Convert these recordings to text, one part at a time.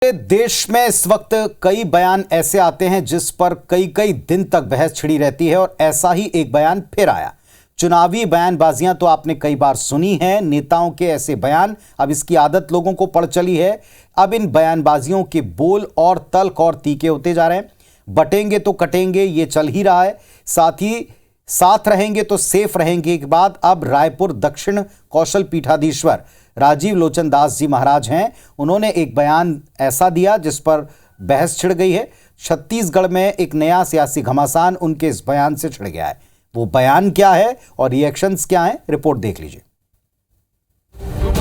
देश में इस वक्त कई बयान ऐसे आते हैं जिस पर कई कई दिन तक बहस छिड़ी रहती है और ऐसा ही एक बयान फिर आया। चुनावी बयानबाजियां तो आपने कई बार सुनी हैं, नेताओं के ऐसे बयान अब इसकी आदत लोगों को पड़ चली है। अब इन बयानबाजियों के बोल और तल्ख और तीखे होते जा रहे हैं। बटेंगे तो कटेंगे ये चल ही रहा है, साथ ही साथ रहेंगे तो सेफ रहेंगे के बाद अब रायपुर दक्षिण कौशल पीठाधीश्वर राजीव लोचन दास जी महाराज हैं, उन्होंने एक बयान ऐसा दिया जिस पर बहस छिड़ गई है। छत्तीसगढ़ में एक नया सियासी घमासान उनके इस बयान से छिड़ गया है। वो बयान क्या है और रिएक्शंस क्या हैं, रिपोर्ट देख लीजिए।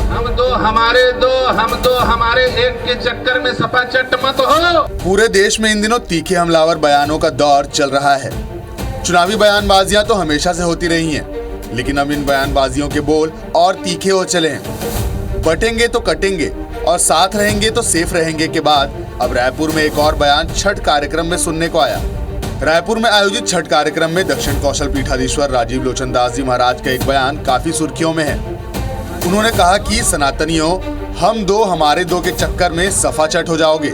हम दो हमारे एक के चक्कर में सपा चट मत हो। पूरे देश में इन दिनों तीखे हमलावर बयानों का दौर चल रहा है। चुनावी बयानबाजियां तो हमेशा से होती रही हैं, लेकिन अब इन बयानबाजियों के बोल और तीखे हो चले हैं। बटेंगे तो कटेंगे और साथ रहेंगे तो सेफ रहेंगे के बाद अब रायपुर में एक और बयान छठ कार्यक्रम में सुनने को आया। रायपुर में आयोजित छठ कार्यक्रम में दक्षिण कौशल पीठाधीश्वर राजीव लोचन दास जी महाराज का एक बयान काफी सुर्खियों में है। उन्होंने कहा कि सनातनियों, हम दो हमारे दो के चक्कर में सफा चट हो जाओगे।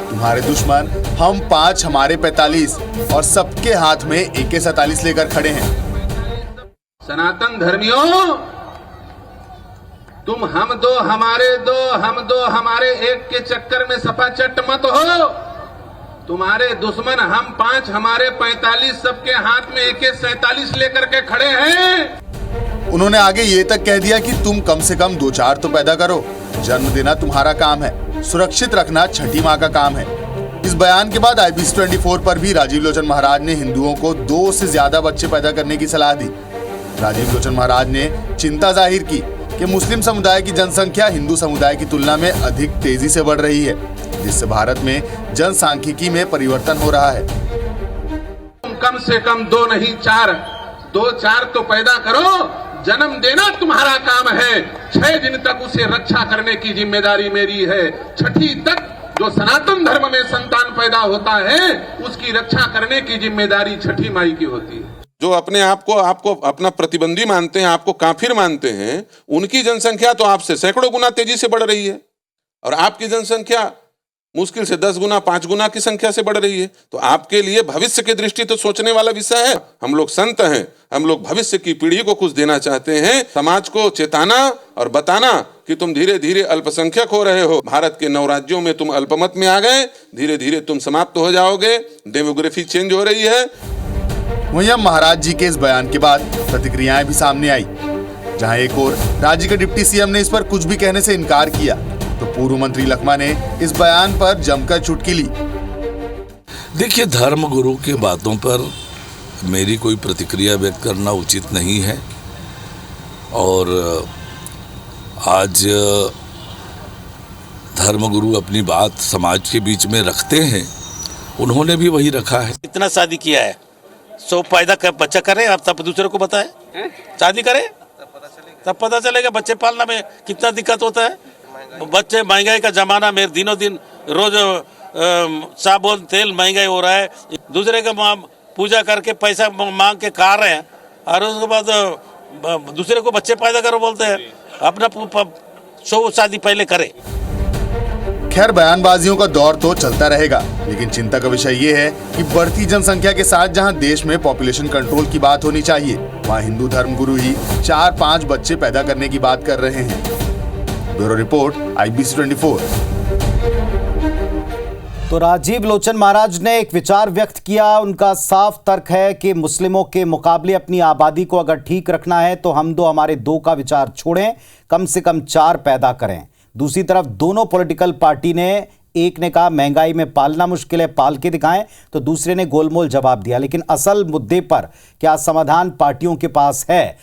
तुम्हारे दुश्मन हम 5 हमारे 45 और सबके हाथ में AK-47 लेकर खड़े हैं। सनातन धर्मियों, तुम हम दो हमारे एक के चक्कर में सपा चट मत हो। तुम्हारे दुश्मन हम 5 हमारे 45 सबके हाथ में AK-47 लेकर के खड़े हैं। उन्होंने आगे ये तक कह दिया कि तुम कम से कम 2-4 तो पैदा करो। जन्म देना तुम्हारा काम है, सुरक्षित रखना छठी माँ का काम है। इस बयान के बाद IBC24 पर भी राजीव लोचन महाराज ने हिंदुओं को 2 से ज्यादा बच्चे पैदा करने की सलाह दी। राजीव लोचन महाराज ने चिंता जाहिर की कि मुस्लिम समुदाय की जनसंख्या हिंदू समुदाय की तुलना में अधिक तेजी से बढ़ रही है, जिससे भारत में जनसांख्यिकी में परिवर्तन हो रहा है। तुम कम से कम 2 नहीं 4 तो पैदा करो। जन्म देना तुम्हारा काम है। 6 दिन तक उसे रक्षा करने की जिम्मेदारी मेरी है। छठी तक जो सनातन धर्म में संतान पैदा होता है उसकी रक्षा करने की जिम्मेदारी छठी माई की होती है। जो अपने आपको अपना प्रतिबंधी मानते हैं, आपको काफिर मानते हैं, उनकी जनसंख्या तो आपसे सैकड़ों गुना तेजी से बढ़ रही है और आपकी जनसंख्या मुश्किल से 10 गुना 5 गुना की संख्या से बढ़ रही है। तो आपके लिए भविष्य की दृष्टि तो सोचने वाला विषय है। हम लोग संत हैं, हम लोग भविष्य की पीढ़ी को कुछ देना चाहते हैं, समाज को चेताना और बताना कि तुम धीरे धीरे अल्पसंख्यक हो रहे हो। भारत के 9 राज्यों में तुम अल्पमत में आ गए, धीरे धीरे तुम समाप्त हो जाओगे। डेमोग्राफी चेंज हो रही है। वहीं अब महाराज जी के इस बयान के बाद प्रतिक्रियाएं भी सामने आई, जहां एक और राज्य के डिप्टी CM ने इस पर कुछ भी कहने से इनकार किया, तो पूर्व मंत्री लखमा ने इस बयान पर जमकर चुटकी ली। देखिए, धर्म गुरु की बातों पर मेरी कोई प्रतिक्रिया व्यक्त करना उचित नहीं है और आज धर्म गुरु अपनी बात समाज के बीच में रखते हैं, उन्होंने भी वही रखा है। इतना शादी किया है, 100 पैदा कर बच्चा करे, अब तब दूसरे को बताए शादी करे, तब पता चलेगा बच्चे पालना में कितना दिक्कत होता है। बच्चे, महंगाई का जमाना, मेरे दिनों दिन रोज साबुन तेल महंगाई हो रहा है। दूसरे का पूजा करके पैसा मांग के खा रहे हैं और उसके बाद दूसरे को बच्चे पैदा करो बोलते हैं। अपना 100 शादी पहले करे। खैर, बयानबाजियों का दौर तो चलता रहेगा, लेकिन चिंता का विषय ये है कि बढ़ती जनसंख्या के साथ जहां देश में पॉपुलेशन कंट्रोल की बात होनी चाहिए, वहां हिंदू धर्म गुरु ही 4-5 बच्चे पैदा करने की बात कर रहे हैं। Bureau report, IBC24। तो राजीव लोचन महाराज ने एक विचार व्यक्त किया। उनका साफ तर्क है कि मुस्लिमों के मुकाबले अपनी आबादी को अगर ठीक रखना है तो हम दो हमारे दो का विचार छोड़ें, कम से कम 4 पैदा करें। दूसरी तरफ दोनों पॉलिटिकल पार्टी ने, एक ने कहा महंगाई में पालना मुश्किल है, पाल के दिखाएं, तो दूसरे ने गोलमोल जवाब दिया। लेकिन असल मुद्दे पर क्या समाधान पार्टियों के पास है,